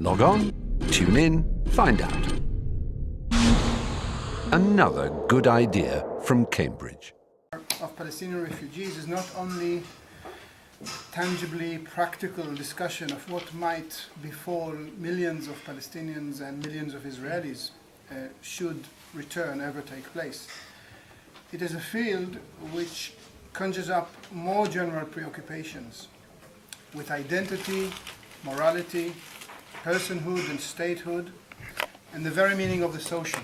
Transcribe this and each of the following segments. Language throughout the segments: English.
Log on, tune in, find out. Another good idea from Cambridge. Of Palestinian refugees is not only tangibly practical discussion of what might befall millions of Palestinians and millions of Israelis should return ever take place. It is a field which conjures up more general preoccupations with identity, morality, personhood and statehood, and the very meaning of the social.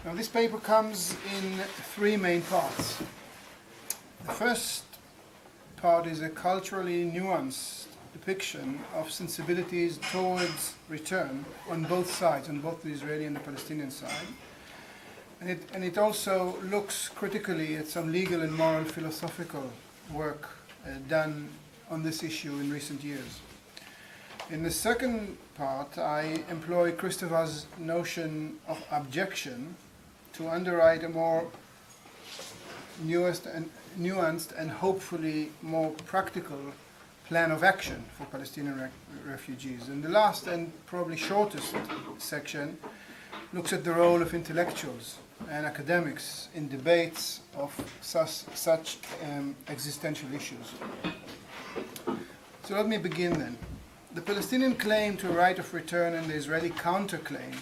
Now, this paper comes in three main parts. The first part is a culturally nuanced depiction of sensibilities towards return on both sides, on both the Israeli and the Palestinian side. And it also looks critically at some legal and moral philosophical work done on this issue in recent years. In the second part, I employ Christopher's notion of abjection to underwrite a more nuanced and hopefully more practical plan of action for Palestinian refugees. And the last and probably shortest section looks at the role of intellectuals and academics in debates of such existential issues. So let me begin then. The Palestinian claim to a right of return and the Israeli counterclaim,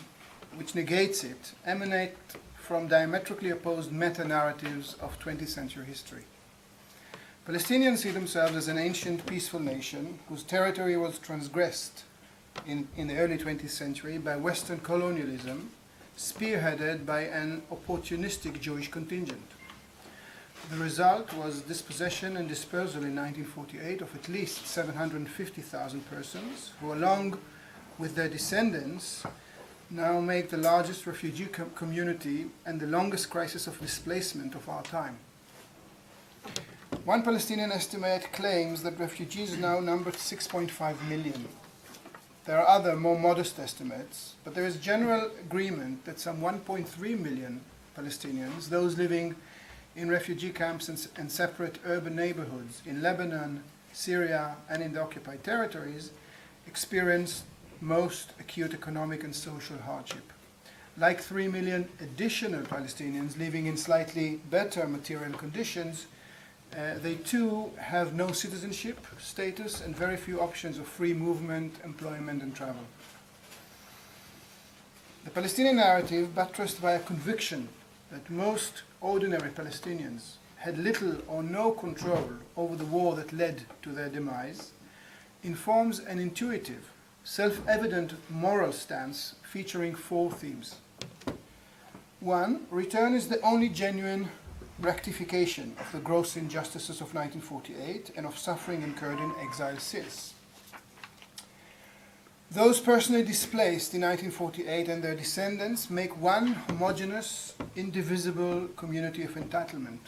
which negates it, emanate from diametrically opposed meta-narratives of 20th century history. Palestinians see themselves as an ancient, peaceful nation whose territory was transgressed in the early 20th century by Western colonialism, spearheaded by an opportunistic Jewish contingent. The result was dispossession and dispersal in 1948 of at least 750,000 persons, who along with their descendants now make the largest refugee community and the longest crisis of displacement of our time. One Palestinian estimate claims that refugees now number 6.5 million. There are other, more modest estimates, but there is general agreement that some 1.3 million Palestinians, those living in refugee camps and separate urban neighborhoods in Lebanon, Syria, and in the occupied territories, experience most acute economic and social hardship. Like 3 million additional Palestinians living in slightly better material conditions, they too have no citizenship status and very few options of free movement, employment, and travel. The Palestinian narrative, buttressed by a conviction that most ordinary Palestinians had little or no control over the war that led to their demise, informs an intuitive, self-evident moral stance featuring four themes. 1. Return is the only genuine rectification of the gross injustices of 1948 and of suffering incurred in exile since. Those personally displaced in 1948 and their descendants make one homogeneous, indivisible community of entitlement.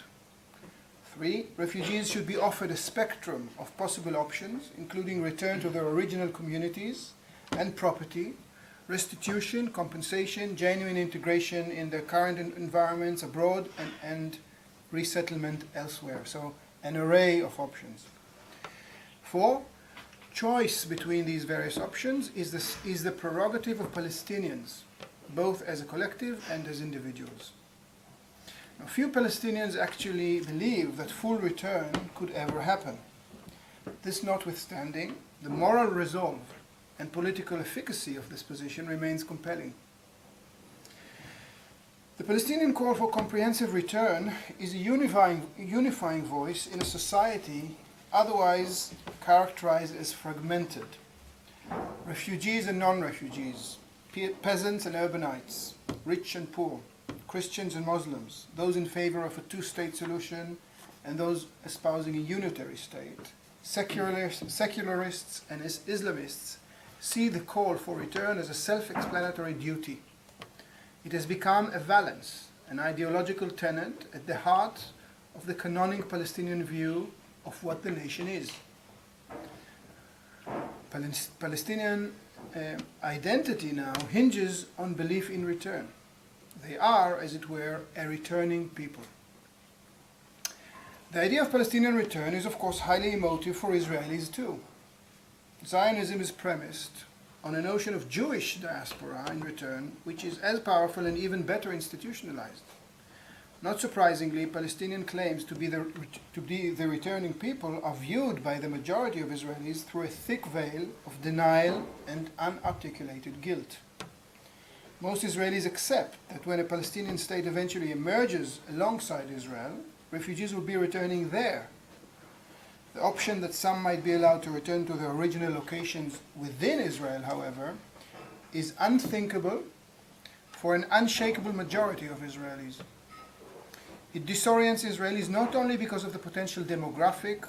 3. Refugees should be offered a spectrum of possible options, including return to their original communities and property, restitution, compensation, genuine integration in their current environments abroad, and resettlement elsewhere. So an array of options. 4. Choice between these various options is the prerogative of Palestinians, both as a collective and as individuals. Now, few Palestinians actually believe that full return could ever happen. This notwithstanding, the moral resolve and political efficacy of this position remains compelling. The Palestinian call for comprehensive return is a unifying voice in a society otherwise characterized as fragmented. Refugees and non-refugees, peasants and urbanites, rich and poor, Christians and Muslims, those in favor of a two-state solution and those espousing a unitary state, secularists and Islamists see the call for return as a self-explanatory duty. It has become a valence, an ideological tenet at the heart of the canonic Palestinian view of what the nation is. Palestinian identity now hinges on belief in return. They are, as it were, a returning people. The idea of Palestinian return is, of course, highly emotive for Israelis too. Zionism is premised on a notion of Jewish diaspora in return, which is as powerful and even better institutionalized. Not surprisingly, Palestinian claims to be the returning people are viewed by the majority of Israelis through a thick veil of denial and unarticulated guilt. Most Israelis accept that when a Palestinian state eventually emerges alongside Israel, refugees will be returning there. The option that some might be allowed to return to their original locations within Israel, however, is unthinkable for an unshakable majority of Israelis. It disorients Israelis not only because of the potential demographic,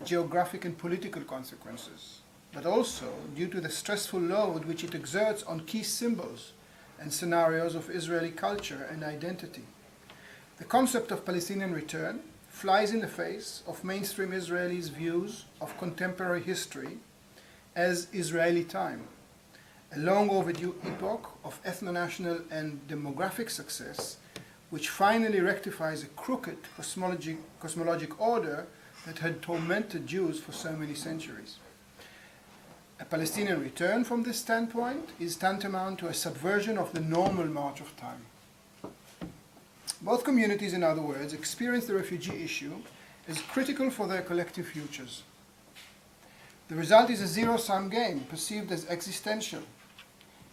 geographic, and political consequences, but also due to the stressful load which it exerts on key symbols and scenarios of Israeli culture and identity. The concept of Palestinian return flies in the face of mainstream Israelis' views of contemporary history as Israeli time, a long overdue epoch of ethno-national and demographic success which finally rectifies a crooked cosmologic order that had tormented Jews for so many centuries. A Palestinian return from this standpoint is tantamount to a subversion of the normal march of time. Both communities, in other words, experience the refugee issue as critical for their collective futures. The result is a zero-sum game, perceived as existential.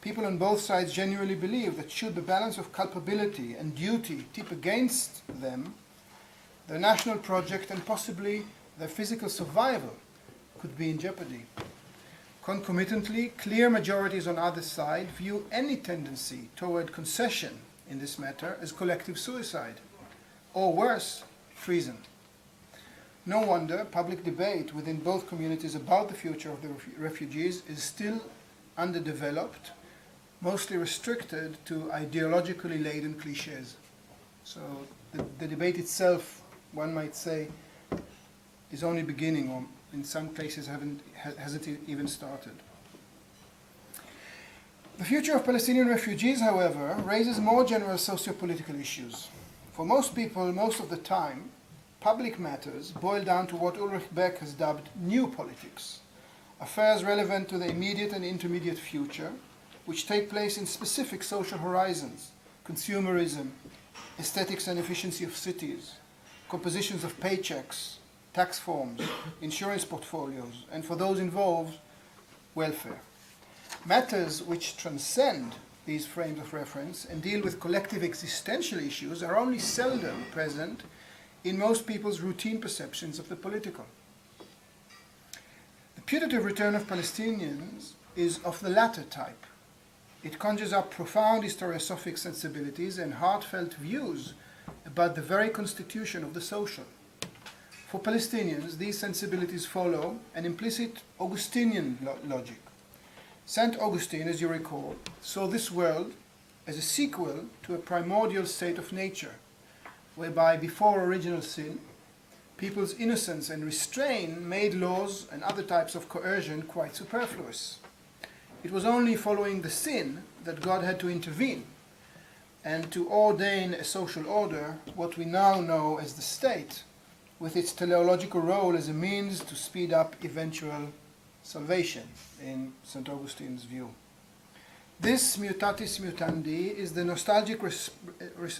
People on both sides genuinely believe that should the balance of culpability and duty tip against them, their national project and possibly their physical survival could be in jeopardy. Concomitantly, clear majorities on either side view any tendency toward concession in this matter as collective suicide, or worse, treason. No wonder public debate within both communities about the future of the refugees is still underdeveloped, mostly restricted to ideologically laden cliches. So the debate itself, one might say, is only beginning, or in some cases hasn't even started. The future of Palestinian refugees, however, raises more general socio-political issues. For most people, most of the time, public matters boil down to what Ulrich Beck has dubbed new politics, affairs relevant to the immediate and intermediate future, which take place in specific social horizons: consumerism, aesthetics and efficiency of cities, compositions of paychecks, tax forms, insurance portfolios, and for those involved, welfare. Matters which transcend these frames of reference and deal with collective existential issues are only seldom present in most people's routine perceptions of the political. The putative return of Palestinians is of the latter type. It conjures up profound historiosophic sensibilities and heartfelt views about the very constitution of the social. For Palestinians, these sensibilities follow an implicit Augustinian logic. St. Augustine, as you recall, saw this world as a sequel to a primordial state of nature, whereby before original sin, people's innocence and restraint made laws and other types of coercion quite superfluous. It was only following the sin that God had to intervene and to ordain a social order, what we now know as the state, with its teleological role as a means to speed up eventual salvation, in St. Augustine's view. This mutatis mutandi is the nostalgic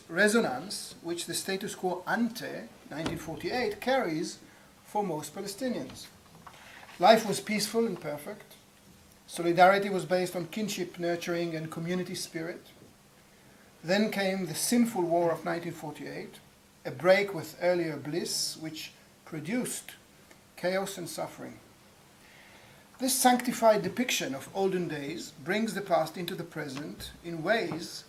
resonance which the status quo ante 1948 carries for most Palestinians. Life was peaceful and perfect. Solidarity was based on kinship, nurturing, and community spirit. Then came the sinful war of 1948, a break with earlier bliss which produced chaos and suffering. This sanctified depiction of olden days brings the past into the present in ways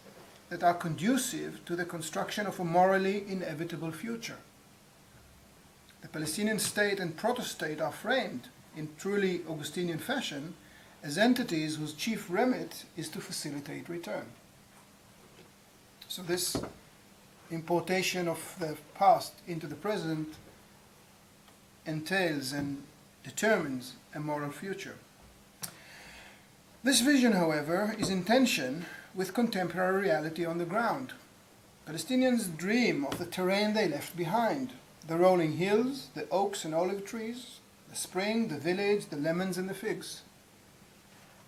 that are conducive to the construction of a morally inevitable future. The Palestinian state and protostate are framed in truly Augustinian fashion as entities whose chief remit is to facilitate return. So this importation of the past into the present entails and determines a moral future. This vision, however, is in tension with contemporary reality on the ground. Palestinians dream of the terrain they left behind, the rolling hills, the oaks and olive trees, the spring, the village, the lemons and the figs.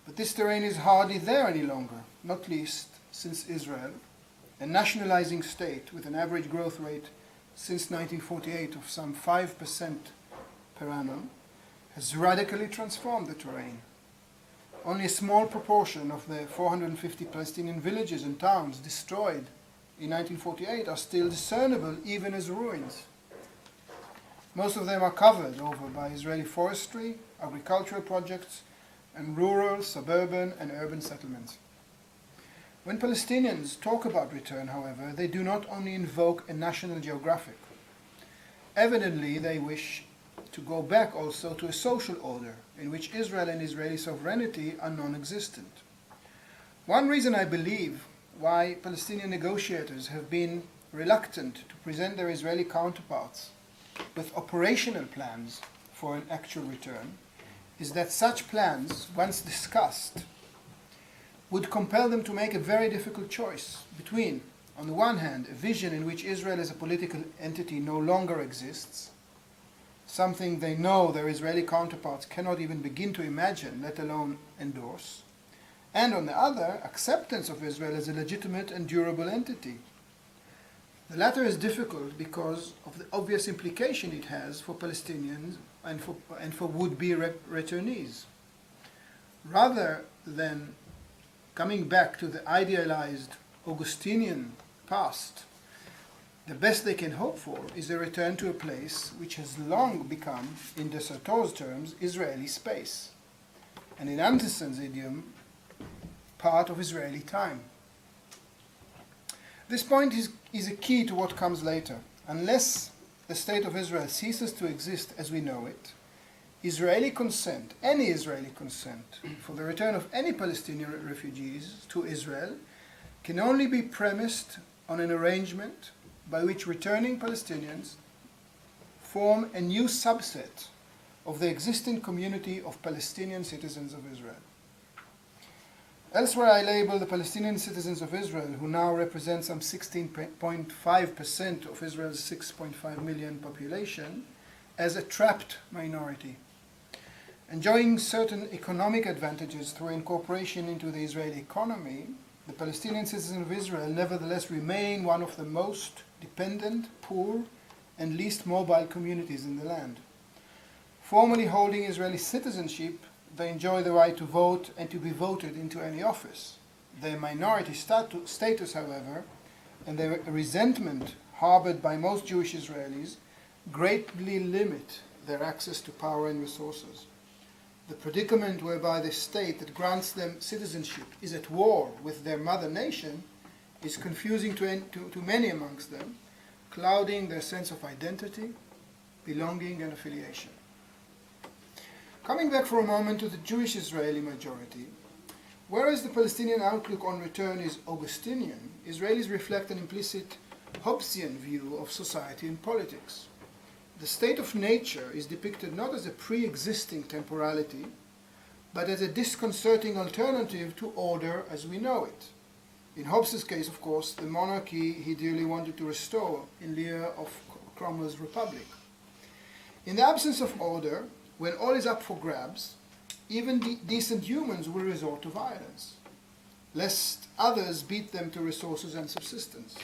But this terrain is hardly there any longer, not least since Israel, a nationalizing state with an average growth rate since 1948 of some 5% per annum, has radically transformed the terrain. Only a small proportion of the 450 Palestinian villages and towns destroyed in 1948 are still discernible even as ruins. Most of them are covered over by Israeli forestry, agricultural projects, and rural, suburban, and urban settlements. When Palestinians talk about return, however, they do not only invoke a national geographic. Evidently, they wish to go back also to a social order in which Israel and Israeli sovereignty are non-existent. One reason I believe why Palestinian negotiators have been reluctant to present their Israeli counterparts with operational plans for an actual return is that such plans, once discussed, would compel them to make a very difficult choice between, on the one hand, a vision in which Israel as a political entity no longer exists, something they know their Israeli counterparts cannot even begin to imagine, let alone endorse, and on the other, acceptance of Israel as a legitimate and durable entity. The latter is difficult because of the obvious implication it has for Palestinians and for would-be returnees. Rather than coming back to the idealized Augustinian past, the best they can hope for is a return to a place which has long become, in de Sartor's terms, Israeli space, and in Anderson's idiom, part of Israeli time. This point is a key to what comes later. Unless the state of Israel ceases to exist as we know it, Israeli consent, any Israeli consent, for the return of any Palestinian refugees to Israel can only be premised on an arrangement by which returning Palestinians form a new subset of the existing community of Palestinian citizens of Israel. Elsewhere, I label the Palestinian citizens of Israel, who now represent some 16.5% of Israel's 6.5 million population, as a trapped minority. Enjoying certain economic advantages through incorporation into the Israeli economy, the Palestinian citizens of Israel nevertheless remain one of the most dependent, poor, and least mobile communities in the land. Formally holding Israeli citizenship, they enjoy the right to vote and to be voted into any office. Their minority status, however, and their resentment harbored by most Jewish Israelis greatly limit their access to power and resources. The predicament whereby the state that grants them citizenship is at war with their mother nation is confusing to many amongst them, clouding their sense of identity, belonging, and affiliation. Coming back for a moment to the Jewish Israeli majority, whereas the Palestinian outlook on return is Augustinian, Israelis reflect an implicit Hobbesian view of society and politics. The state of nature is depicted not as a pre-existing temporality, but as a disconcerting alternative to order as we know it. In Hobbes' case, of course, the monarchy he dearly wanted to restore in lieu of Cromwell's republic. In the absence of order, when all is up for grabs, even decent humans will resort to violence, lest others beat them to resources and subsistence.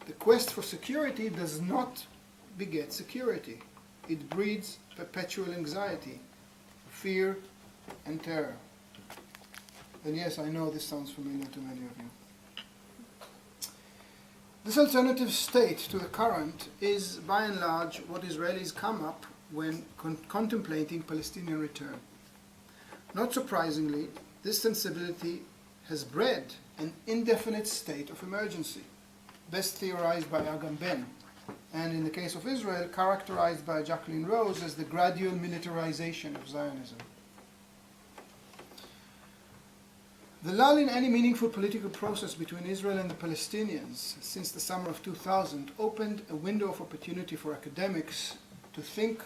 The quest for security does not beget security. It breeds perpetual anxiety, fear, and terror. And yes, I know this sounds familiar to many of you. This alternative state to the current is, by and large, what Israelis come up when contemplating Palestinian return. Not surprisingly, this sensibility has bred an indefinite state of emergency, best theorized by Agamben, and in the case of Israel, characterized by Jacqueline Rose as the gradual militarization of Zionism. The lull in any meaningful political process between Israel and the Palestinians since the summer of 2000 opened a window of opportunity for academics to think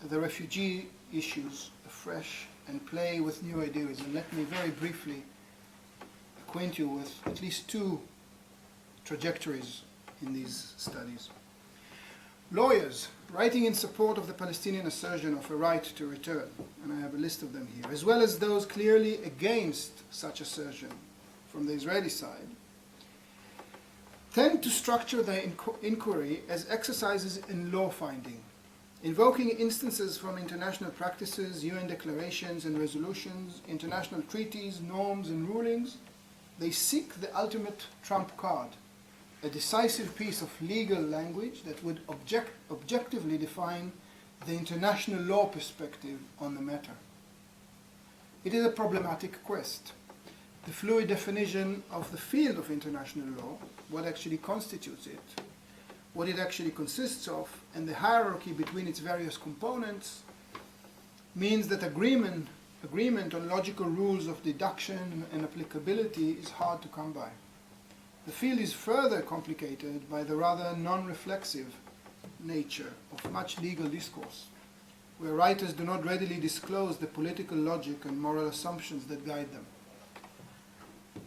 the refugee issues afresh and play with new ideas. And let me very briefly acquaint you with at least two trajectories in these studies. Lawyers writing in support of the Palestinian assertion of a right to return, and I have a list of them here, as well as those clearly against such assertion from the Israeli side, tend to structure their inquiry as exercises in law-finding, invoking instances from international practices, UN declarations and resolutions, international treaties, norms and rulings. They seek the ultimate trump card, a decisive piece of legal language that would objectively define the international law perspective on the matter. It is a problematic quest. The fluid definition of the field of international law, what actually constitutes it, what it actually consists of, and the hierarchy between its various components, means that agreement on logical rules of deduction and applicability is hard to come by. The field is further complicated by the rather non-reflexive nature of much legal discourse, where writers do not readily disclose the political logic and moral assumptions that guide them.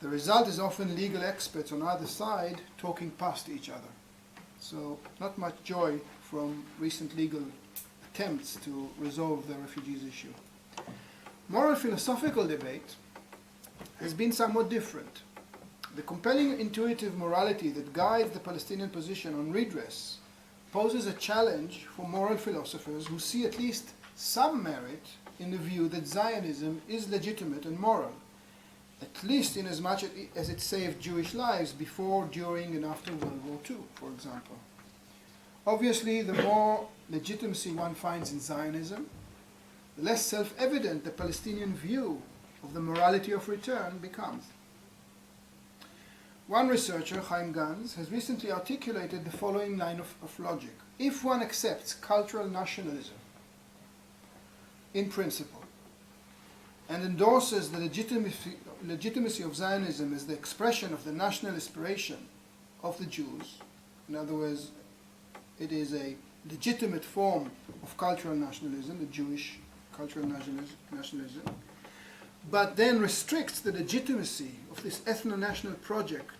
The result is often legal experts on either side talking past each other. So not much joy from recent legal attempts to resolve the refugees issue. Moral philosophical debate has been somewhat different. The compelling intuitive morality that guides the Palestinian position on redress poses a challenge for moral philosophers who see at least some merit in the view that Zionism is legitimate and moral, at least in as much as it saved Jewish lives before, during, and after World War II, for example. Obviously, the more legitimacy one finds in Zionism, the less self-evident the Palestinian view of the morality of return becomes. One researcher, Chaim Gans, has recently articulated the following line of logic. If one accepts cultural nationalism in principle and endorses the legitimacy of Zionism as the expression of the national aspiration of the Jews, in other words, it is a legitimate form of cultural nationalism, the Jewish cultural nationalism, but then restricts the legitimacy of this ethno-national project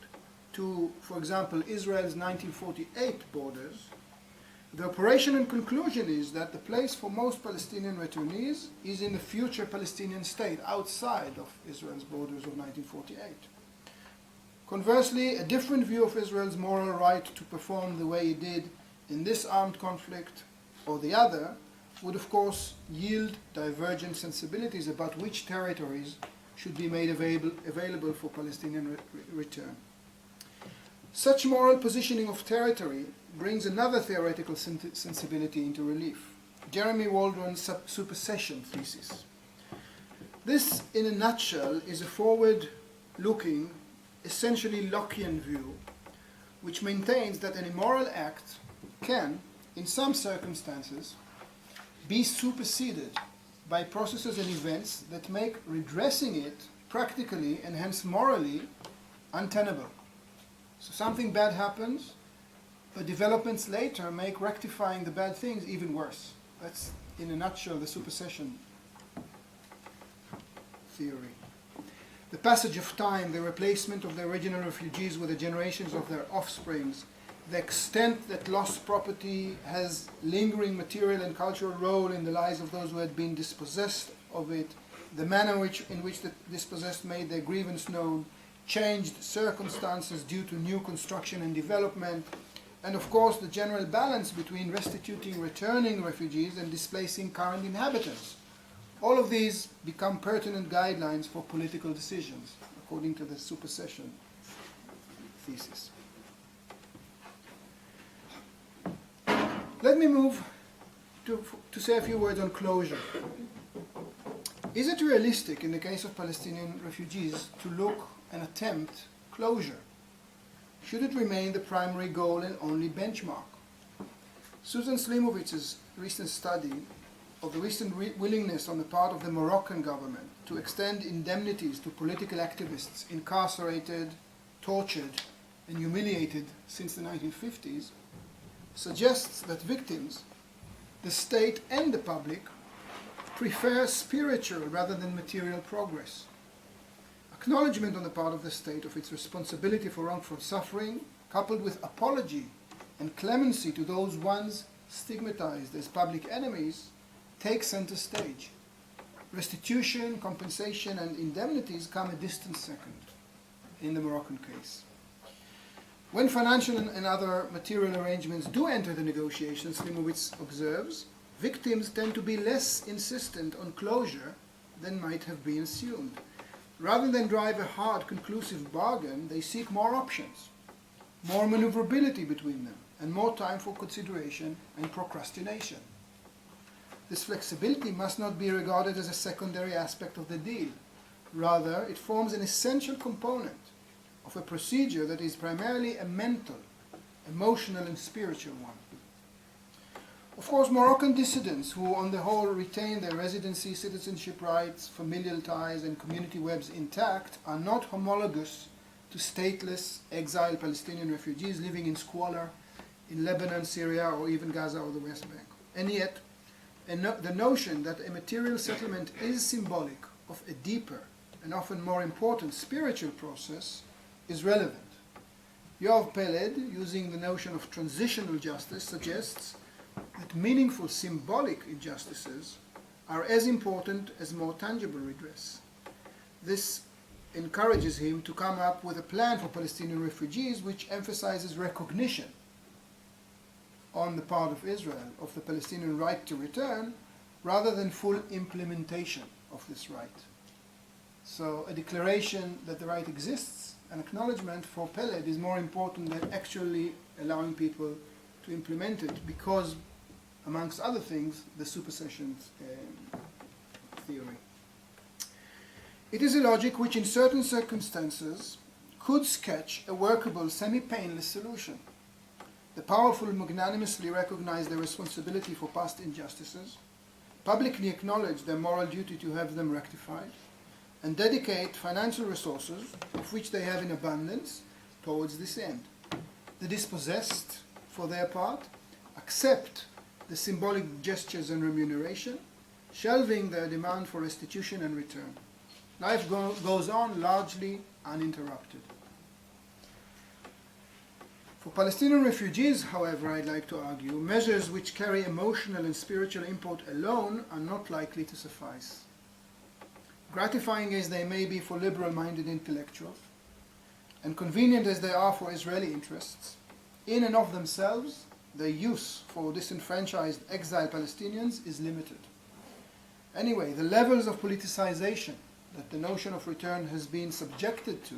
to, for example, Israel's 1948 borders, the operation and conclusion is that the place for most Palestinian returnees is in the future Palestinian state outside of Israel's borders of 1948. Conversely, a different view of Israel's moral right to perform the way it did in this armed conflict or the other would of course yield divergent sensibilities about which territories should be made available for Palestinian return. Such moral positioning of territory brings another theoretical sensibility into relief, Jeremy Waldron's supersession thesis. This, in a nutshell, is a forward-looking, essentially Lockean view, which maintains that an immoral act can, in some circumstances, be superseded by processes and events that make redressing it practically and hence morally untenable. So something bad happens, but developments later make rectifying the bad things even worse. That's, in a nutshell, the supersession theory. The passage of time, the replacement of the original refugees with the generations of their offsprings, the extent that lost property has lingering material and cultural role in the lives of those who had been dispossessed of it, the manner in which the dispossessed made their grievance known, changed circumstances due to new construction and development, and of course the general balance between restituting returning refugees and displacing current inhabitants. All of these become pertinent guidelines for political decisions, according to the supersession thesis. Let me move to say a few words on closure. Is it realistic in the case of Palestinian refugees to look and attempt closure? Should it remain the primary goal and only benchmark? Susan Slimovitz's recent study of the recent willingness on the part of the Moroccan government to extend indemnities to political activists incarcerated, tortured, and humiliated since the 1950s suggests that victims, the state and the public, prefer spiritual rather than material progress. Acknowledgement on the part of the state of its responsibility for wrongful suffering, coupled with apology and clemency to those ones stigmatized as public enemies, take center stage. Restitution, compensation, and indemnities come a distant second in the Moroccan case. When financial and other material arrangements do enter the negotiations, Leverhulme observes, victims tend to be less insistent on closure than might have been assumed. Rather than drive a hard, conclusive bargain, they seek more options, more maneuverability between them, and more time for consideration and procrastination. This flexibility must not be regarded as a secondary aspect of the deal. Rather, it forms an essential component of a procedure that is primarily a mental, emotional, and spiritual one. Of course, Moroccan dissidents, who on the whole retain their residency, citizenship rights, familial ties, and community webs intact, are not homologous to stateless, exiled Palestinian refugees living in squalor in Lebanon, Syria, or even Gaza or the West Bank. And yet, the notion that a material settlement is symbolic of a deeper and often more important spiritual process is relevant. Yoav Peled, using the notion of transitional justice, suggests that meaningful symbolic injustices are as important as more tangible redress. This encourages him to come up with a plan for Palestinian refugees which emphasizes recognition on the part of Israel of the Palestinian right to return rather than full implementation of this right. So a declaration that the right exists, an acknowledgement for Peled, is more important than actually allowing people to implement it because, amongst other things, the supersession theory. It is a logic which in certain circumstances could sketch a workable, semi-painless solution. The powerful magnanimously recognize their responsibility for past injustices, publicly acknowledge their moral duty to have them rectified, and dedicate financial resources, of which they have in abundance, towards this end. The dispossessed, for their part, accept the symbolic gestures and remuneration, shelving their demand for restitution and return. Life goes on largely uninterrupted. For Palestinian refugees, however, I'd like to argue, measures which carry emotional and spiritual import alone are not likely to suffice. Gratifying as they may be for liberal-minded intellectuals, and convenient as they are for Israeli interests, in and of themselves, their use for disenfranchised exiled Palestinians is limited. Anyway, the levels of politicization that the notion of return has been subjected to,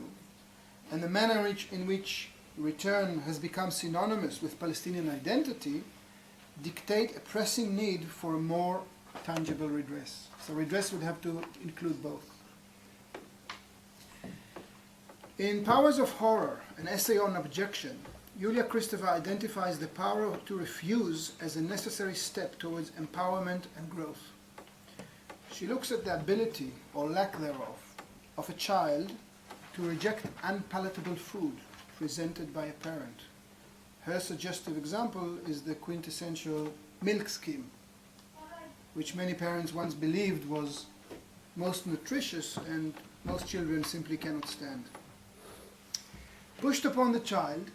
and the manner in which return has become synonymous with Palestinian identity, dictate a pressing need for a more tangible redress. So redress would have to include both. In Powers of Horror, an essay on objection, Yulia Kristeva identifies the power to refuse as a necessary step towards empowerment and growth. She looks at the ability, or lack thereof, of a child to reject unpalatable food presented by a parent. Her suggestive example is the quintessential milk scheme, which many parents once believed was most nutritious and most children simply cannot stand. Pushed upon the child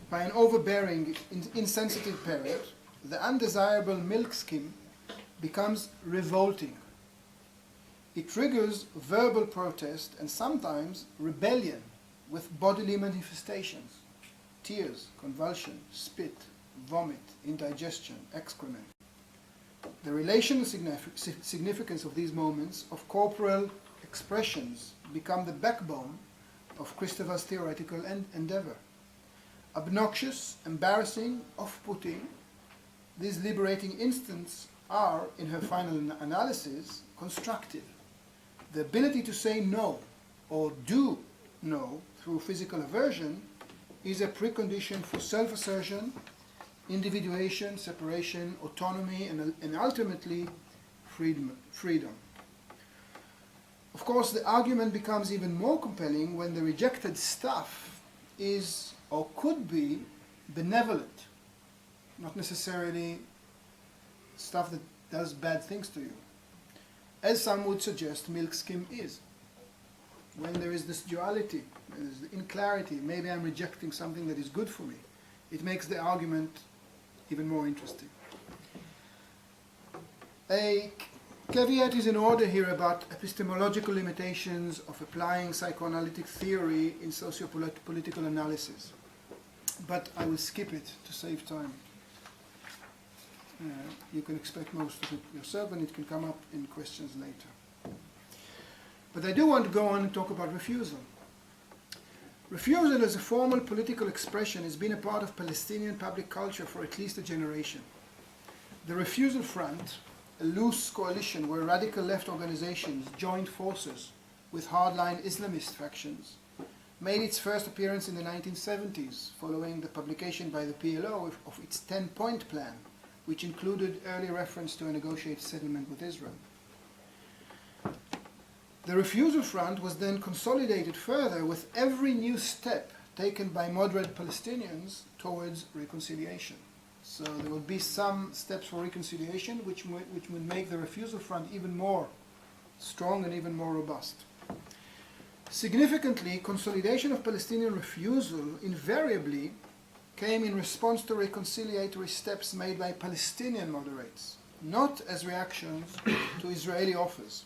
by an overbearing, insensitive parent, the undesirable milk scheme becomes revolting. It triggers verbal protest and sometimes rebellion with bodily manifestations: tears, convulsion, spit, vomit, indigestion, excrement. The relational significance of these moments of corporal expressions become the backbone of Kristeva's theoretical endeavor. Obnoxious, embarrassing, off-putting, these liberating instants are, in her final analysis, constructive. The ability to say no or do no through physical aversion is a precondition for self-assertion, individuation, separation, autonomy, and ultimately freedom. Of course, the argument becomes even more compelling when the rejected stuff is or could be benevolent, not necessarily stuff that does bad things to you, as some would suggest milk skim is. When there is this duality, there is the inclarity, maybe I'm rejecting something that is good for me, it makes the argument even more interesting. A caveat is in order here about epistemological limitations of applying psychoanalytic theory in socio-political analysis. But I will skip it to save time. You can expect most of it yourself, and it can come up in questions later. But I do want to go on and talk about refusal. Refusal as a formal political expression has been a part of Palestinian public culture for at least a generation. The Refusal Front, a loose coalition where radical left organizations joined forces with hardline Islamist factions, made its first appearance in the 1970s following the publication by the PLO of its 10-point plan, which included early reference to a negotiated settlement with Israel. The Refusal Front was then consolidated further with every new step taken by moderate Palestinians towards reconciliation. So there would be some steps for reconciliation which would make the Refusal Front even more strong and even more robust. Significantly, consolidation of Palestinian refusal invariably came in response to reconciliatory steps made by Palestinian moderates, not as reactions to Israeli offers.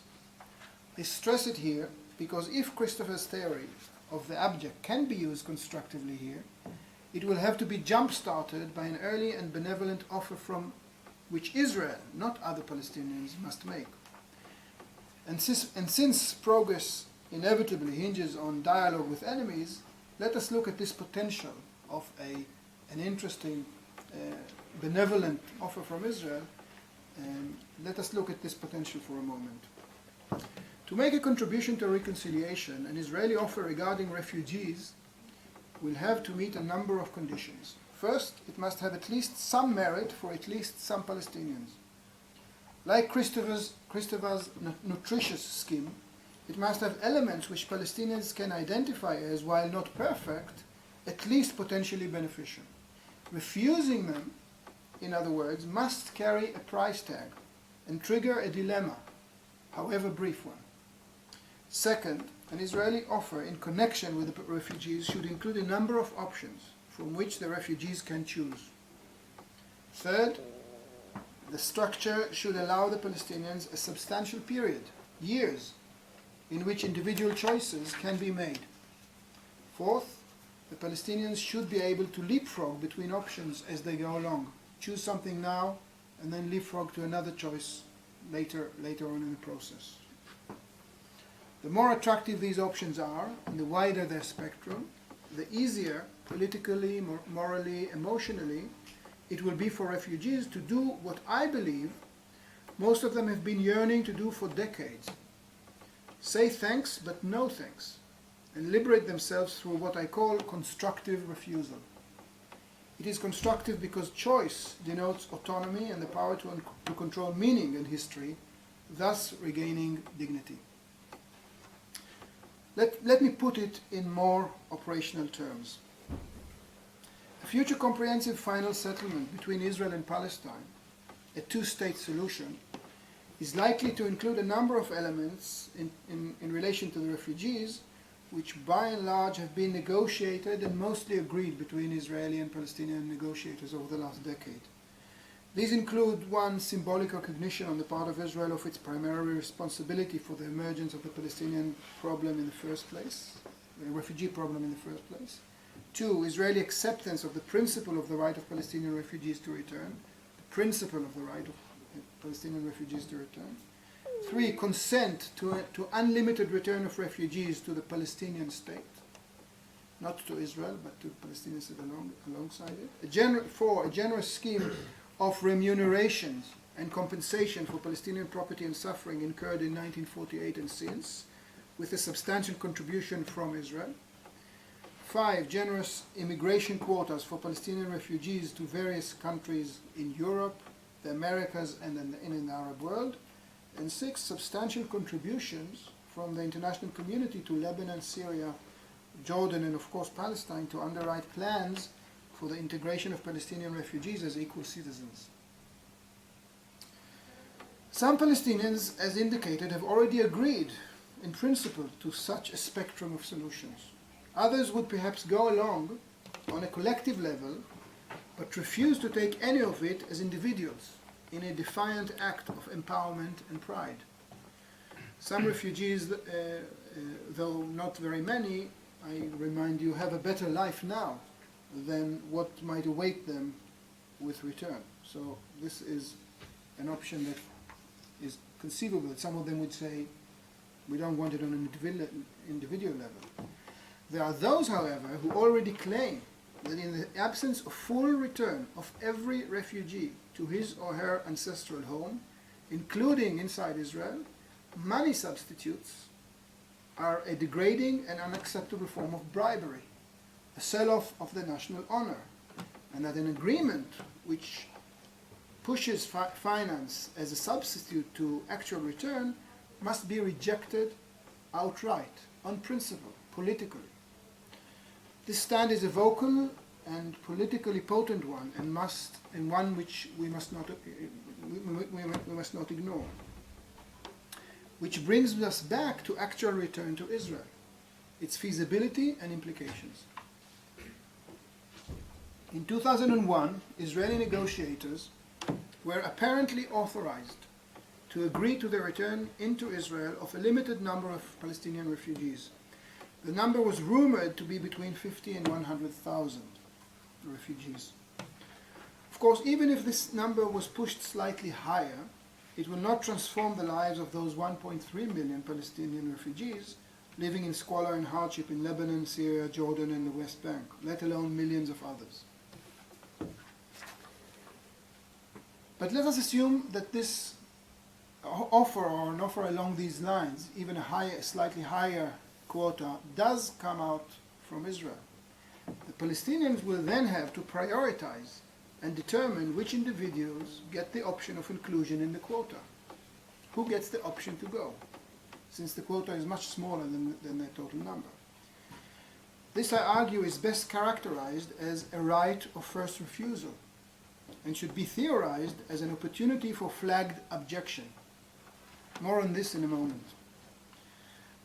I stress it here because if Christopher's theory of the abject can be used constructively here, it will have to be jump-started by an early and benevolent offer from which Israel, not other Palestinians, must make. And since progress inevitably hinges on dialogue with enemies, let us look at this potential of an interesting, benevolent offer from Israel. Let us look at this potential for a moment. To make a contribution to reconciliation, an Israeli offer regarding refugees will have to meet a number of conditions. First, it must have at least some merit for at least some Palestinians. Like Christopher's nutritious scheme, it must have elements which Palestinians can identify as, while not perfect, at least potentially beneficial. Refusing them, in other words, must carry a price tag and trigger a dilemma, however brief one. Second, an Israeli offer in connection with the refugees should include a number of options from which the refugees can choose. Third, the structure should allow the Palestinians a substantial period, years, in which individual choices can be made. Fourth, the Palestinians should be able to leapfrog between options as they go along. Choose something now and then leapfrog to another choice later on in the process. The more attractive these options are, and the wider their spectrum, the easier, politically, morally, emotionally, it will be for refugees to do what I believe most of them have been yearning to do for decades. Say thanks, but no thanks, and liberate themselves through what I call constructive refusal. It is constructive because choice denotes autonomy and the power to control meaning and history, thus regaining dignity. Let me put it in more operational terms. A future comprehensive final settlement between Israel and Palestine, a two-state solution, is likely to include a number of elements in relation to the refugees, which by and large have been negotiated and mostly agreed between Israeli and Palestinian negotiators over the last decade. These include, one, symbolic recognition on the part of Israel of its primary responsibility for the emergence of the Palestinian problem in the first place, the refugee problem in the first place. Two, Israeli acceptance of the principle of the right of Palestinian refugees to return, the principle of the right of Palestinian refugees to return. Three, consent to unlimited return of refugees to the Palestinian state, not to Israel, but to Palestinians alongside it. Four, a generous scheme of remunerations and compensation for Palestinian property and suffering incurred in 1948 and since, with a substantial contribution from Israel. 5, generous immigration quotas for Palestinian refugees to various countries in Europe, the Americas, and in the Arab world. And 6, substantial contributions from the international community to Lebanon, Syria, Jordan, and of course Palestine to underwrite plans for the integration of Palestinian refugees as equal citizens. Some Palestinians, as indicated, have already agreed in principle to such a spectrum of solutions. Others would perhaps go along on a collective level but refuse to take any of it as individuals in a defiant act of empowerment and pride. Some refugees, though not very many, I remind you, have a better life now than what might await them with return. So this is an option that is conceivable. Some of them would say, we don't want it on an individual level. There are those, however, who already claim that in the absence of full return of every refugee to his or her ancestral home, including inside Israel, money substitutes are a degrading and unacceptable form of bribery, a sell-off of the national honor, and that an agreement which pushes finance as a substitute to actual return must be rejected outright, on principle, politically. This stand is a vocal and politically potent one, and one which we must not ignore. Which brings us back to actual return to Israel, its feasibility and implications. In 2001, Israeli negotiators were apparently authorized to agree to the return into Israel of a limited number of Palestinian refugees. The number was rumored to be between 50 and 100,000 refugees. Of course, even if this number was pushed slightly higher, it will not transform the lives of those 1.3 million Palestinian refugees living in squalor and hardship in Lebanon, Syria, Jordan, and the West Bank, let alone millions of others. But let us assume that this offer, or an offer along these lines, even a slightly higher quota, does come out from Israel. The Palestinians will then have to prioritize and determine which individuals get the option of inclusion in the quota. Who gets the option to go, since the quota is much smaller than their total number. This, I argue, is best characterized as a right of first refusal, and should be theorized as an opportunity for flagged objection. More on this in a moment.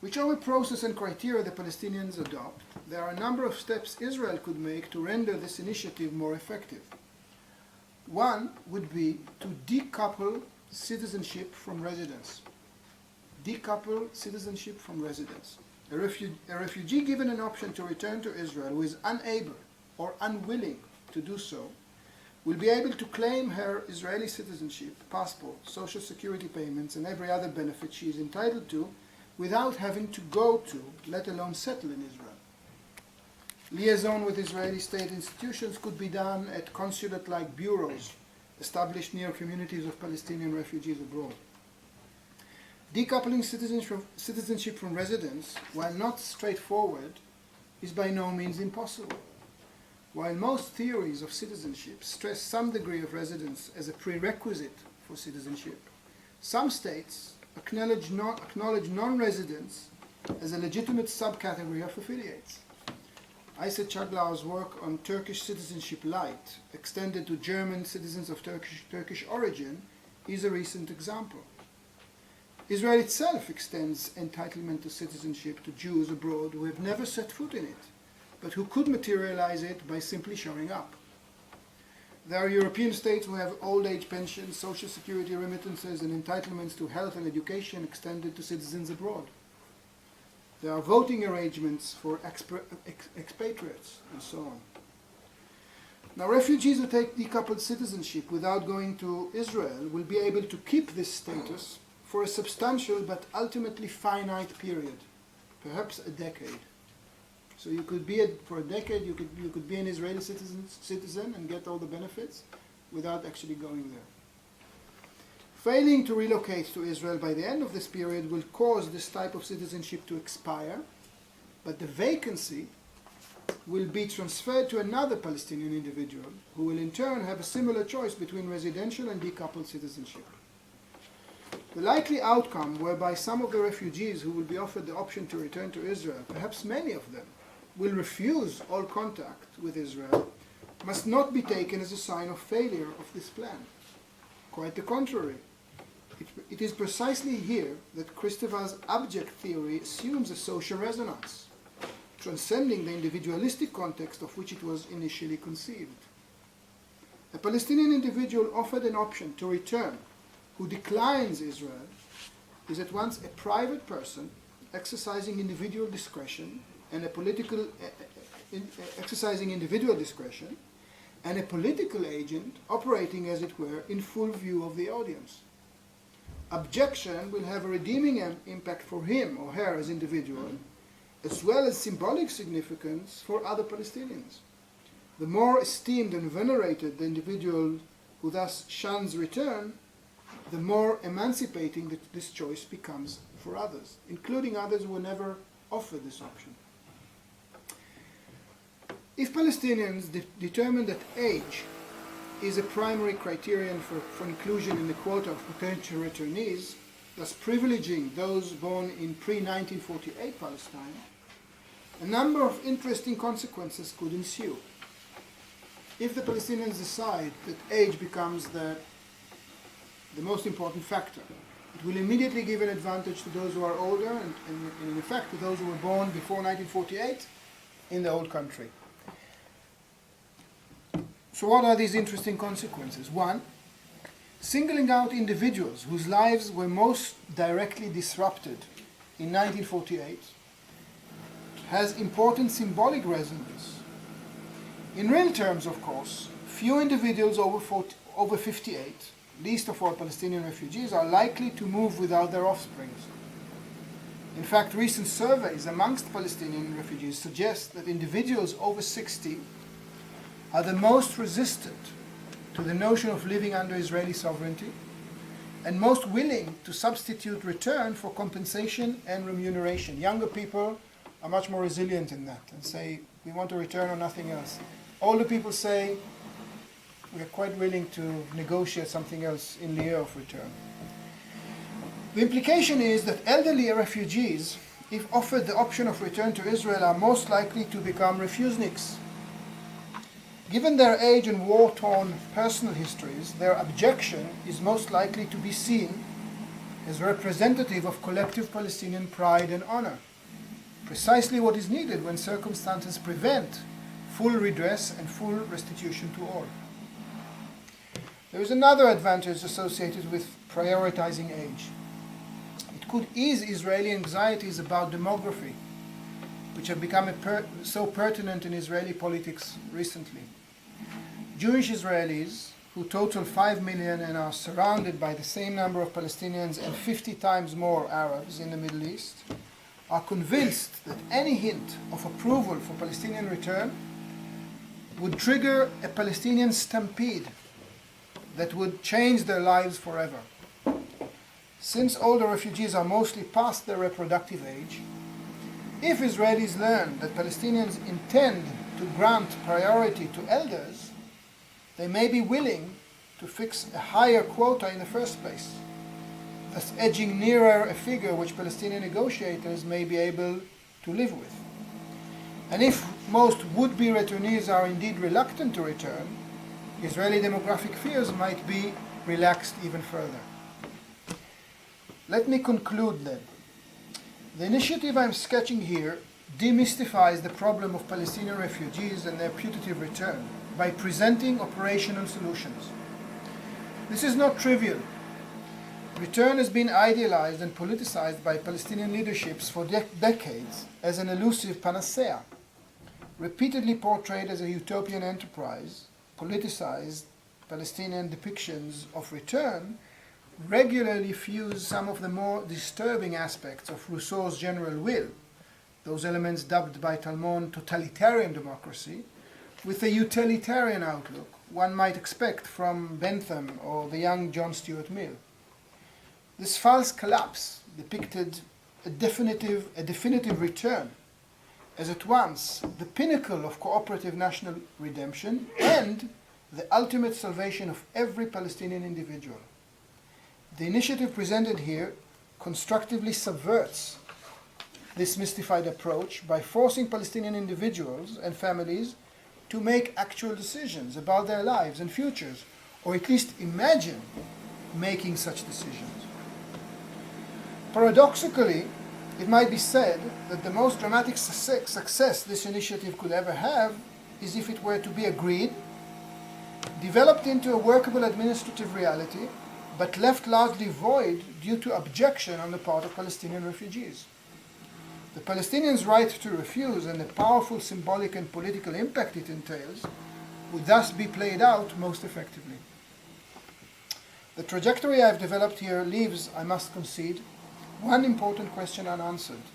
Whichever process and criteria the Palestinians adopt, there are a number of steps Israel could make to render this initiative more effective. One would be to decouple citizenship from residence. Decouple citizenship from residence. A refugee given an option to return to Israel who is unable or unwilling to do so will be able to claim her Israeli citizenship, passport, social security payments, and every other benefit she is entitled to without having to go to, let alone settle in Israel. Liaison with Israeli state institutions could be done at consulate-like bureaus established near communities of Palestinian refugees abroad. Decoupling citizenship from residence, while not straightforward, is by no means impossible. While most theories of citizenship stress some degree of residence as a prerequisite for citizenship, some states acknowledge non-residence as a legitimate subcategory of affiliates. Ayse Çağlar's work on Turkish citizenship light, extended to German citizens of Turkish origin, is a recent example. Israel itself extends entitlement to citizenship to Jews abroad who have never set foot in it, but who could materialize it by simply showing up. There are European states who have old age pensions, social security remittances, and entitlements to health and education extended to citizens abroad. There are voting arrangements for expatriates, and so on. Now, refugees who take decoupled citizenship without going to Israel will be able to keep this status for a substantial but ultimately finite period, perhaps a decade. So you could be, for a decade, you could be an Israeli citizen and get all the benefits without actually going there. Failing to relocate to Israel by the end of this period will cause this type of citizenship to expire, but the vacancy will be transferred to another Palestinian individual who will in turn have a similar choice between residential and decoupled citizenship. The likely outcome whereby some of the refugees who will be offered the option to return to Israel, perhaps many of them, will refuse all contact with Israel, must not be taken as a sign of failure of this plan. Quite the contrary. It is precisely here that Christopher's abject theory assumes a social resonance, transcending the individualistic context of which it was initially conceived. A Palestinian individual offered an option to return who declines Israel is at once a private person exercising individual discretion and a political agent operating, as it were, in full view of the audience. Objection will have a redeeming impact for him or her as individual, as well as symbolic significance for other Palestinians. The more esteemed and venerated the individual who thus shuns return, the more emancipating this choice becomes for others, including others who were never offered this option. If Palestinians determine that age is a primary criterion for inclusion in the quota of potential returnees, thus privileging those born in pre-1948 Palestine, a number of interesting consequences could ensue. If the Palestinians decide that age becomes the most important factor, it will immediately give an advantage to those who are older and in effect to those who were born before 1948 in the old country. So what are these interesting consequences? One, singling out individuals whose lives were most directly disrupted in 1948 has important symbolic resonance. In real terms, of course, few individuals over 58, least of all Palestinian refugees, are likely to move without their offspring. In fact, recent surveys amongst Palestinian refugees suggest that individuals over 60 are the most resistant to the notion of living under Israeli sovereignty and most willing to substitute return for compensation and remuneration. Younger people are much more resilient in that and say, we want to return or nothing else. Older people say, we are quite willing to negotiate something else in lieu of return. The implication is that elderly refugees, if offered the option of return to Israel, are most likely to become refuseniks. Given their age and war-torn personal histories, their objection is most likely to be seen as representative of collective Palestinian pride and honor, precisely what is needed when circumstances prevent full redress and full restitution to all. There is another advantage associated with prioritizing age. It could ease Israeli anxieties about demography, which have become so pertinent in Israeli politics recently. Jewish Israelis, who total 5 million and are surrounded by the same number of Palestinians and 50 times more Arabs in the Middle East, are convinced that any hint of approval for Palestinian return would trigger a Palestinian stampede that would change their lives forever. Since older refugees are mostly past their reproductive age, if Israelis learn that Palestinians intend to grant priority to elders, they may be willing to fix a higher quota in the first place, thus edging nearer a figure which Palestinian negotiators may be able to live with. And if most would-be returnees are indeed reluctant to return, Israeli demographic fears might be relaxed even further. Let me conclude then. The initiative I'm sketching here demystifies the problem of Palestinian refugees and their putative return by presenting operational solutions. This is not trivial. Return has been idealized and politicized by Palestinian leaderships for decades as an elusive panacea. Repeatedly portrayed as a utopian enterprise, politicized Palestinian depictions of return regularly fuse some of the more disturbing aspects of Rousseau's general will, those elements dubbed by Talmon totalitarian democracy, with the utilitarian outlook one might expect from Bentham or the young John Stuart Mill. This false collapse depicted a definitive return as at once the pinnacle of cooperative national redemption and the ultimate salvation of every Palestinian individual. The initiative presented here constructively subverts this mystified approach by forcing Palestinian individuals and families to make actual decisions about their lives and futures, or at least imagine making such decisions. Paradoxically, it might be said that the most dramatic success this initiative could ever have is if it were to be agreed, developed into a workable administrative reality, but left largely void due to objection on the part of Palestinian refugees. The Palestinians' right to refuse and the powerful symbolic and political impact it entails would thus be played out most effectively. The trajectory I've developed here leaves, I must concede, one important question unanswered.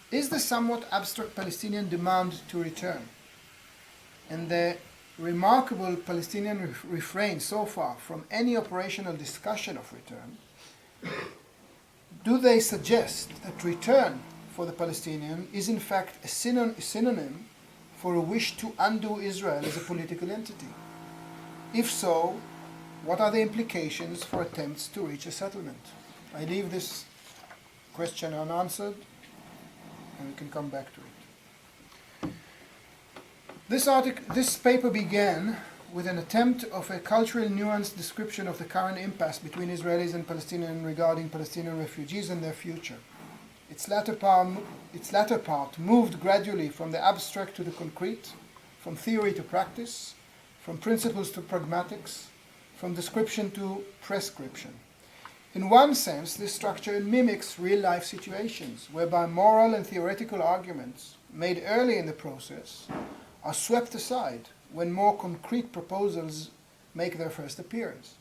Is the somewhat abstract Palestinian demand to return and the remarkable Palestinian refrain so far from any operational discussion of return, do they suggest that return for the Palestinian is in fact a synonym for a wish to undo Israel as a political entity? If so, what are the implications for attempts to reach a settlement? I leave this question unanswered, and we can come back to it. This paper began with an attempt of a culturally nuanced description of the current impasse between Israelis and Palestinians regarding Palestinian refugees and their future. Its latter part moved gradually from the abstract to the concrete, from theory to practice, from principles to pragmatics, from description to prescription. In one sense, this structure mimics real-life situations, whereby moral and theoretical arguments made early in the process are swept aside when more concrete proposals make their first appearance.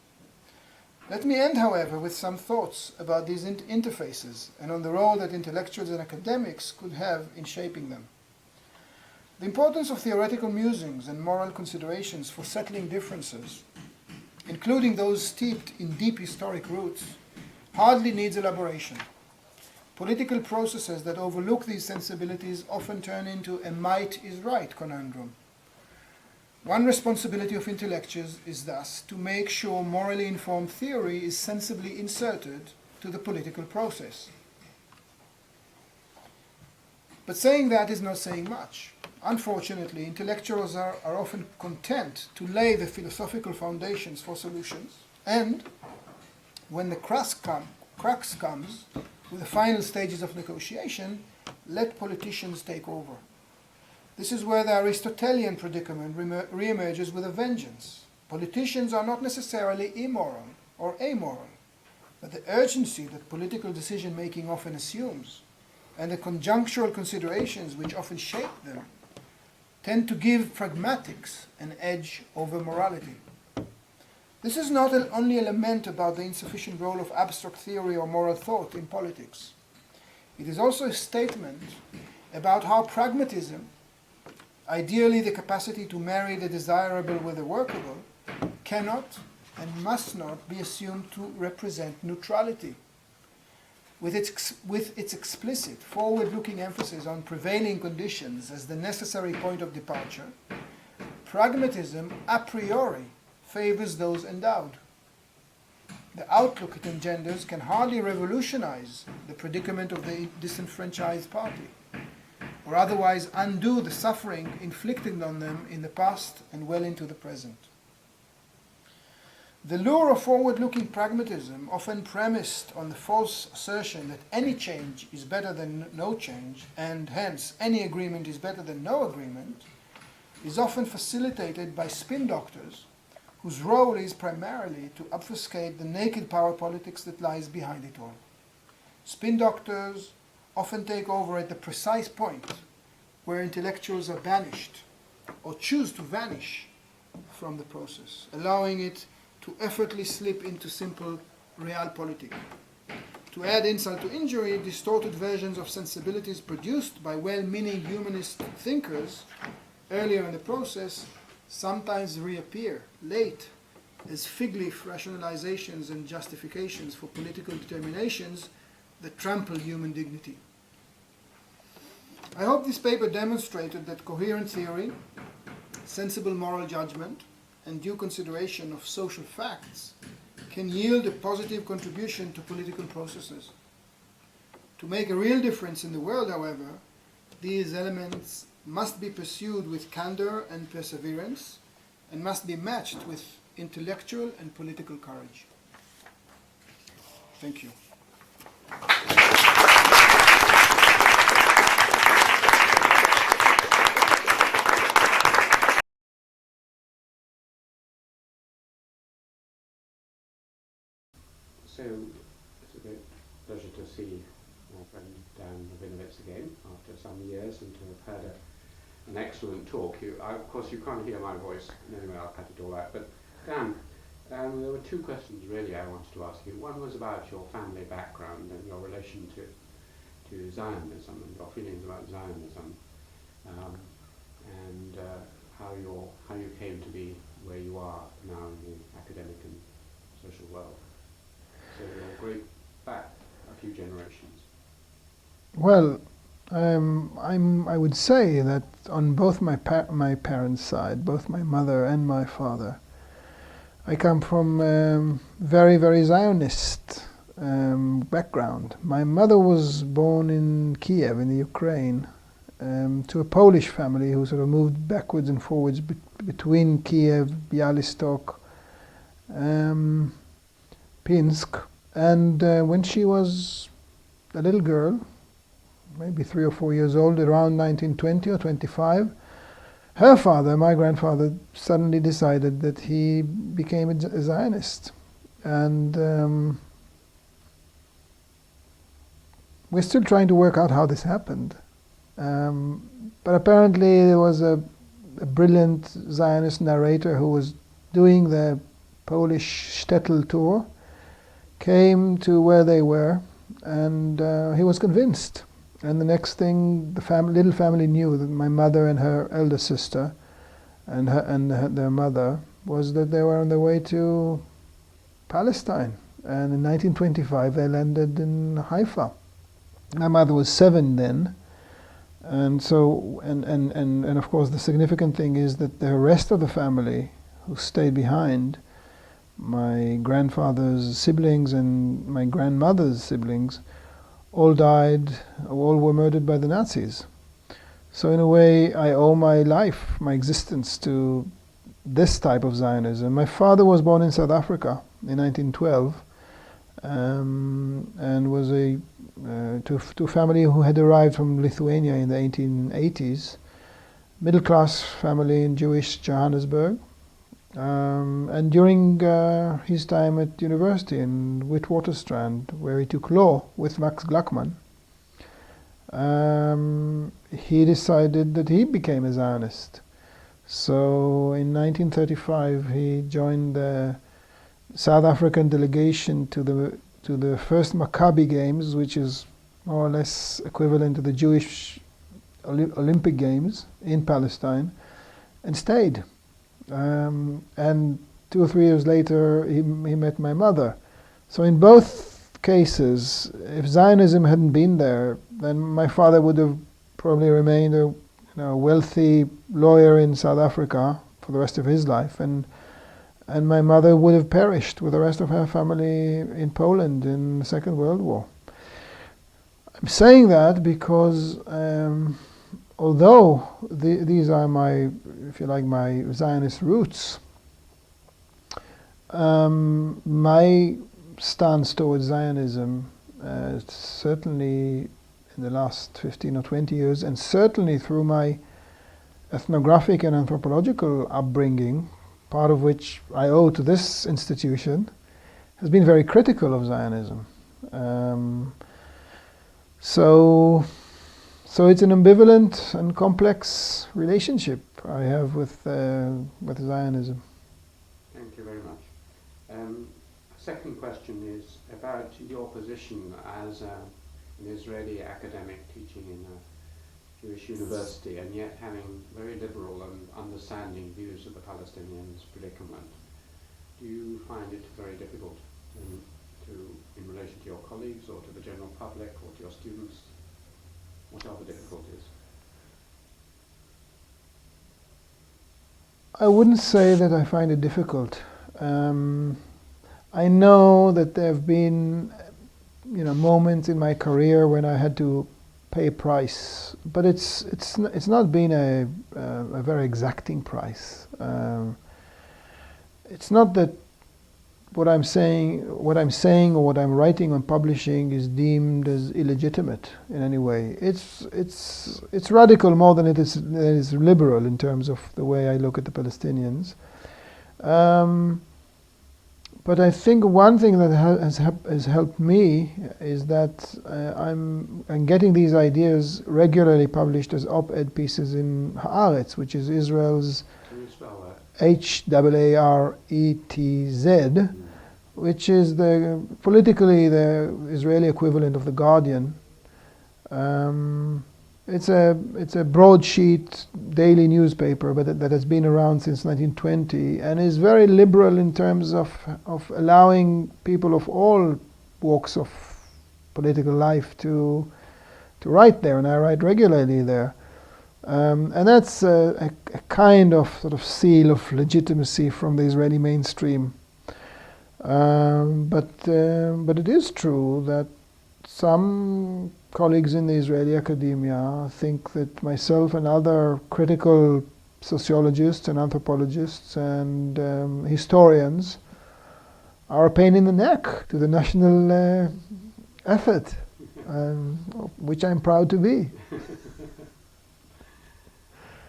Let me end, however, with some thoughts about these interfaces and on the role that intellectuals and academics could have in shaping them. The importance of theoretical musings and moral considerations for settling differences, including those steeped in deep historic roots, hardly needs elaboration. Political processes that overlook these sensibilities often turn into a might is right conundrum. One responsibility of intellectuals is thus to make sure morally informed theory is sensibly inserted to the political process. But saying that is not saying much. Unfortunately, intellectuals are often content to lay the philosophical foundations for solutions, and when the crux comes with the final stages of negotiation, let politicians take over. This is where the Aristotelian predicament reemerges with a vengeance. Politicians are not necessarily immoral or amoral, but the urgency that political decision-making often assumes, and the conjunctural considerations which often shape them, tend to give pragmatics an edge over morality. This is not only a lament about the insufficient role of abstract theory or moral thought in politics. It is also a statement about how pragmatism, ideally the capacity to marry the desirable with the workable, cannot and must not be assumed to represent neutrality. With its explicit, forward-looking emphasis on prevailing conditions as the necessary point of departure, pragmatism a priori favors those endowed. The outlook it engenders can hardly revolutionize the predicament of the disenfranchised party, or otherwise undo the suffering inflicted on them in the past and well into the present. The lure of forward-looking pragmatism, often premised on the false assertion that any change is better than no change, and hence any agreement is better than no agreement, is often facilitated by spin doctors whose role is primarily to obfuscate the naked power politics that lies behind it all. Spin doctors often take over at the precise point where intellectuals are banished or choose to vanish from the process, allowing it to effortlessly slip into simple realpolitik. To add insult to injury, distorted versions of sensibilities produced by well-meaning humanist thinkers earlier in the process sometimes reappear late as fig leaf rationalizations and justifications for political determinations that trample human dignity. I hope this paper demonstrated that coherent theory, sensible moral judgment, and due consideration of social facts can yield a positive contribution to political processes. To make a real difference in the world, however, these elements must be pursued with candor and perseverance, and must be matched with intellectual and political courage. Thank you. again after some years and to have had an excellent talk. Of course, you can't hear my voice. Anyway, I'll cut it all out. But Dan, there were two questions really I wanted to ask you. One was about your family background and your relation to Zionism and your feelings about Zionism, and how you came to be where you are now in the academic and social world. So you're great back a few generations. Well, I would say that on both my parents' side, both my mother and my father, I come from very, very Zionist background. My mother was born in Kiev in the Ukraine to a Polish family who sort of moved backwards and forwards between Kiev, Bialystok, Pinsk, and when she was a little girl, maybe 3 or 4 years old, around 1920 or 25, her father, my grandfather, suddenly decided that he became a Zionist. And we're still trying to work out how this happened. But apparently there was a brilliant Zionist narrator who was doing the Polish shtetl tour, came to where they were, and he was convinced. And the next thing the little family knew, that my mother and her elder sister and their mother, was that they were on their way to Palestine. And in 1925 they landed in Haifa. My mother was 7 then, and so and of course the significant thing is that the rest of the family who stayed behind, my grandfather's siblings and my grandmother's siblings, all died, all were murdered by the Nazis. So in a way I owe my life, my existence, to this type of Zionism. My father was born in South Africa in 1912, and was to a family who had arrived from Lithuania in the 1880s, middle class family in Jewish Johannesburg. And during his time at university in Witwatersrand, where he took law with Max Gluckman, he decided that he became a Zionist. So in 1935 he joined the South African delegation to the first Maccabi Games, which is more or less equivalent to the Jewish Olympic Games in Palestine, and stayed. And 2 or 3 years later he met my mother. So in both cases, if Zionism hadn't been there, then my father would have probably remained a wealthy lawyer in South Africa for the rest of his life, and my mother would have perished with the rest of her family in Poland in the Second World War. I'm saying that because although these are my, if you like, my Zionist roots, my stance towards Zionism, certainly in the last 15 or 20 years, and certainly through my ethnographic and anthropological upbringing, part of which I owe to this institution, has been very critical of Zionism. So it's an ambivalent and complex relationship I have with Zionism. Thank you very much. Second question is about your position as an Israeli academic teaching in a Jewish university, and yet having very liberal and understanding views of the Palestinians' predicament. Do you find it very difficult in relation to your colleagues or to the general public or to your students? What are the difficulties? I wouldn't say that I find it difficult. I know that there have been, moments in my career when I had to pay a price, but it's not been a very exacting price. It's not that what I'm saying or what I'm writing and publishing is deemed as illegitimate in any way. It's radical more than it is liberal in terms of the way I look at the Palestinians. But I think one thing that has helped me is that I'm getting these ideas regularly published as op-ed pieces in Haaretz, which is Israel's Can you spell that? Haaretz, which is politically the Israeli equivalent of The Guardian. It's a broadsheet daily newspaper, but that has been around since 1920 and is very liberal in terms of allowing people of all walks of political life to write there, and I write regularly there. And that's a kind of sort of seal of legitimacy from the Israeli mainstream. But it is true that some colleagues in the Israeli academia think that myself and other critical sociologists and anthropologists and historians are a pain in the neck to the national effort, which I'm proud to be.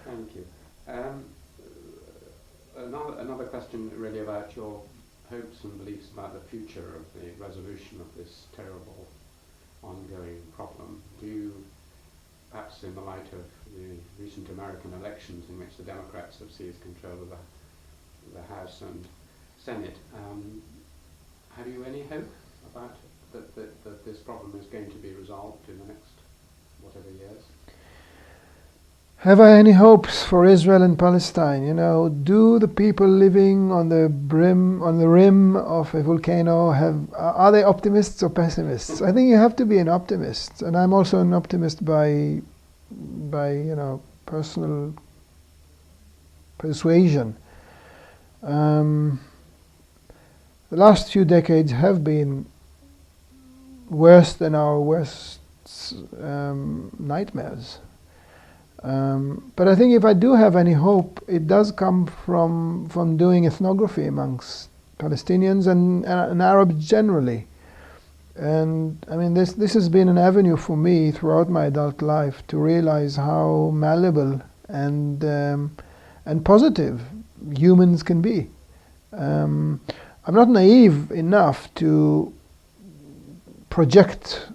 Thank you. Another question really about your hopes and beliefs about the future of the resolution of this terrible ongoing problem. Do you, perhaps in the light of the recent American elections in which the Democrats have seized control of the House and Senate, have you any hope about that this problem is going to be resolved in the next whatever years? Have I any hopes for Israel and Palestine? You know, do the people living on the rim of a volcano are they optimists or pessimists? I think you have to be an optimist, and I'm also an optimist by personal persuasion. The last few decades have been worse than our worst nightmares. But I think if I do have any hope, it does come from doing ethnography amongst Palestinians and Arabs generally. And I mean, this has been an avenue for me throughout my adult life to realize how malleable and positive humans can be. I'm not naive enough to project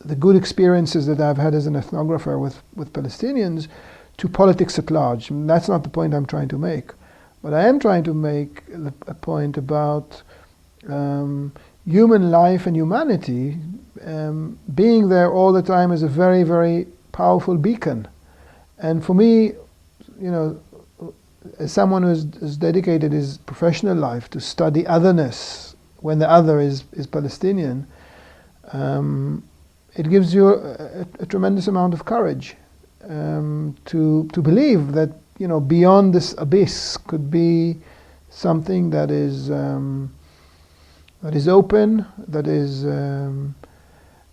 the good experiences that I've had as an ethnographer with Palestinians to politics at large. And that's not the point I'm trying to make. But I am trying to make a point about human life and humanity being there all the time is a very, very powerful beacon. And for me, you know, as someone who's dedicated his professional life to study otherness when the other is Palestinian, it gives you a tremendous amount of courage to believe that, you know, beyond this abyss could be something that is open, that is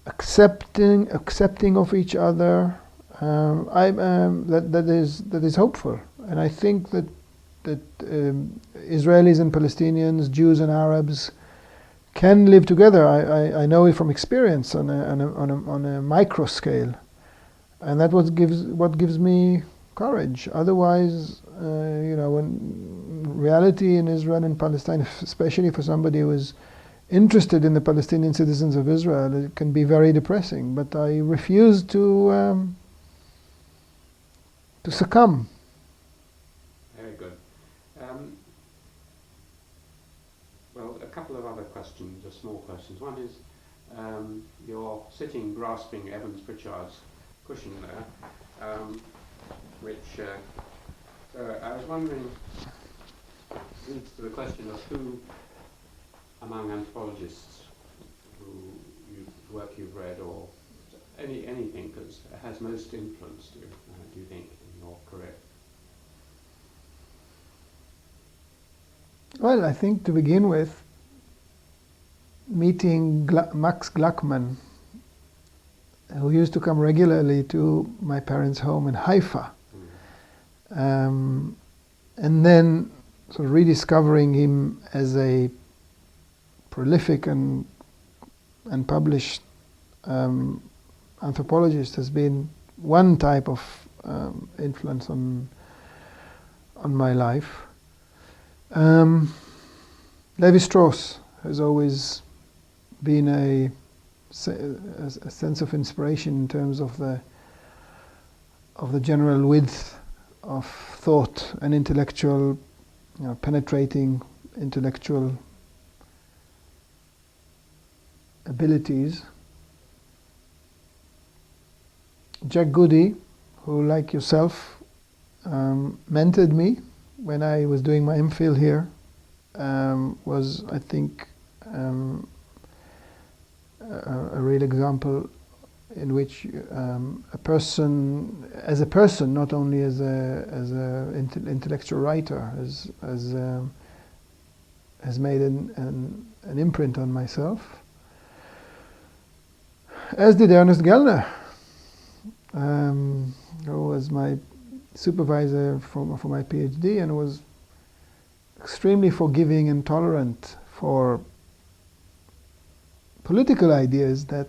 accepting of each other, that is hopeful. And I think that Israelis and Palestinians, Jews and Arabs, can live together. I know it from experience on a micro scale, and that what gives me courage. Otherwise, you know, when reality in Israel and Palestine, especially for somebody who is interested in the Palestinian citizens of Israel, it can be very depressing. But I refuse to succumb. Very good. Well, a couple of other questions, or small questions. One is, you're sitting grasping Evans Pritchard's cushion there, which, so I was wondering, leads to the question of who, among anthropologists, work you've read, or anything, has most influenced you, do you think, in your career? Well, I think to begin with, meeting Max Gluckman, who used to come regularly to my parents' home in Haifa, and then sort of rediscovering him as a prolific and published anthropologist has been one type of influence on my life. Levi-Strauss has always been a sense of inspiration in terms of the general width of thought and intellectual, penetrating intellectual abilities. Jack Goody, who, like yourself, mentored me when I was doing my MPhil here, was, I think, a real example in which a person, not only as a intellectual writer, has made an imprint on myself. As did Ernest Gellner, who was my supervisor for my PhD and was extremely forgiving and tolerant for political ideas that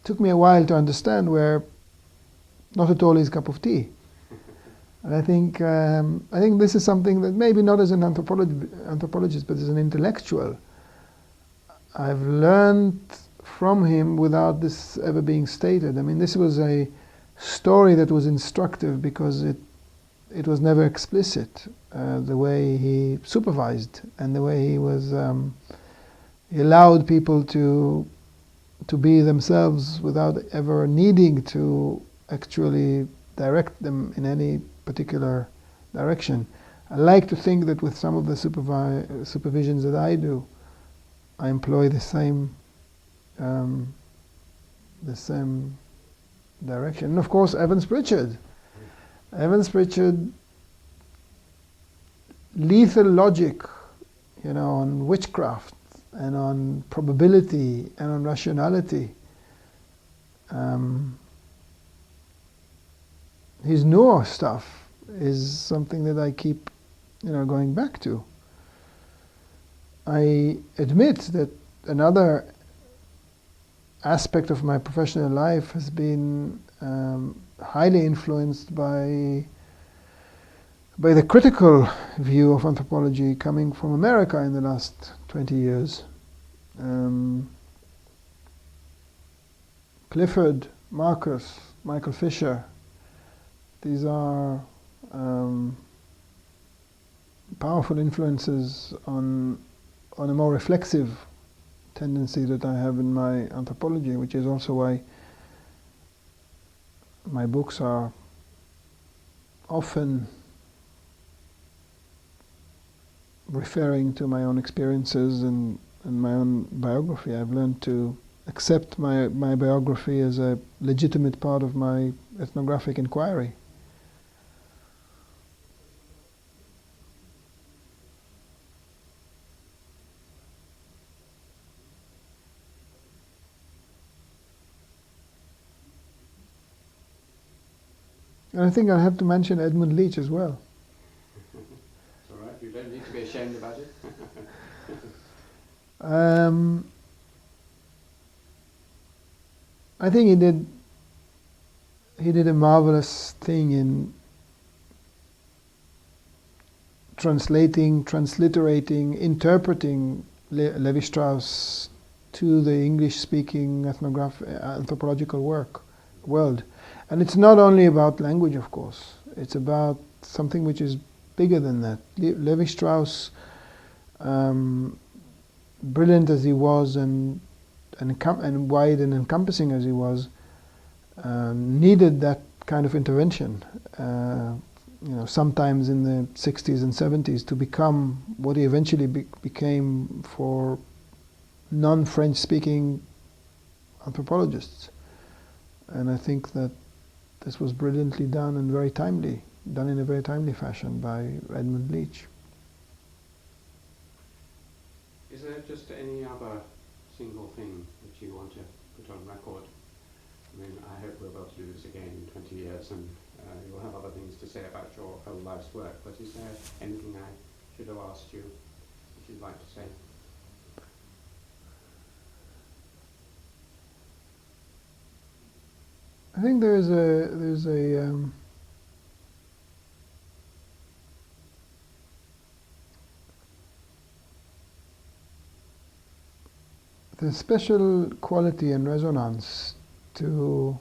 took me a while to understand were not at all his cup of tea. And I think this is something that maybe not as an anthropologist, but as an intellectual, I've learned from him without this ever being stated. I mean, this was a story that was instructive because it was never explicit. The way he supervised and the way he was, he allowed people to be themselves without ever needing to actually direct them in any particular direction. I like to think that with some of the supervisions that I do, I employ the same direction. And of course, Evans Pritchard, lethal logic, on witchcraft and on probability and on rationality. His newer stuff is something that I keep, going back to. I admit that another aspect of my professional life has been highly influenced by the critical view of anthropology coming from America in the last 20 years. Clifford, Marcus, Michael Fisher, these are powerful influences on a more reflexive tendency that I have in my anthropology, which is also why my books are often referring to my own experiences and my own biography. I've learned to accept my biography as a legitimate part of my ethnographic inquiry. And I think I have to mention Edmund Leach as well. It's all right, you don't need to be ashamed about it. I think he did a marvelous thing in translating, transliterating, interpreting Levi-Strauss to the English-speaking anthropological world. And it's not only about language, of course. It's about something which is bigger than that. Levi-Strauss, brilliant as he was and wide and encompassing as he was, needed that kind of intervention. Sometimes in the 60s and 70s to become what he eventually became for non-French speaking anthropologists. And I think that this was brilliantly done and done in a very timely fashion by Edmund Leach. Is there just any other single thing that you want to put on record? I mean, I hope we'll be able to do this again in 20 years and you'll have other things to say about your whole life's work, but is there anything I should have asked you that you'd like to say? I think there's the special quality and resonance to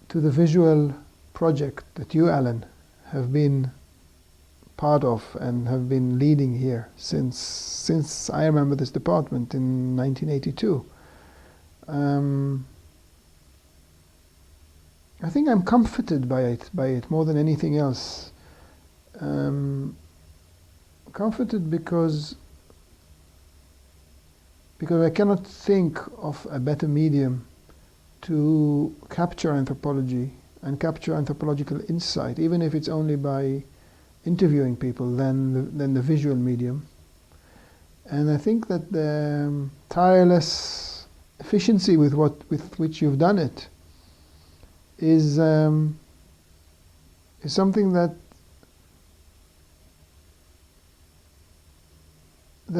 the visual project that you, Alan, have been part of and have been leading here since I remember this department in 1982. I think I'm comforted by it more than anything else. Comforted because I cannot think of a better medium to capture anthropology and capture anthropological insight, even if it's only by interviewing people, than the visual medium. And I think that the tireless efficiency with which you've done it is something that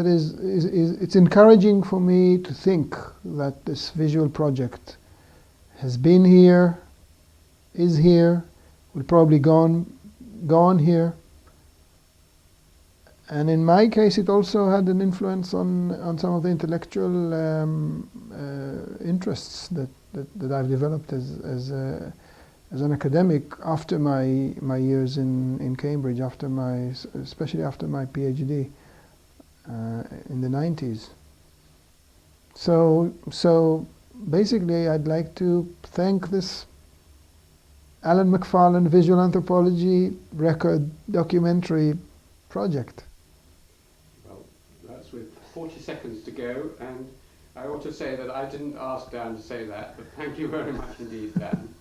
is it's encouraging for me to think that this visual project has been here, is here, will probably go on here. And in my case, it also had an influence on some of the intellectual interests that I've developed as an academic after my years in Cambridge, especially after my PhD in the 90s. So basically, I'd like to thank this Alan Macfarlane Visual Anthropology record documentary project. Well, that's with 40 seconds to go, and I ought to say that I didn't ask Dan to say that, but thank you very much indeed, Dan.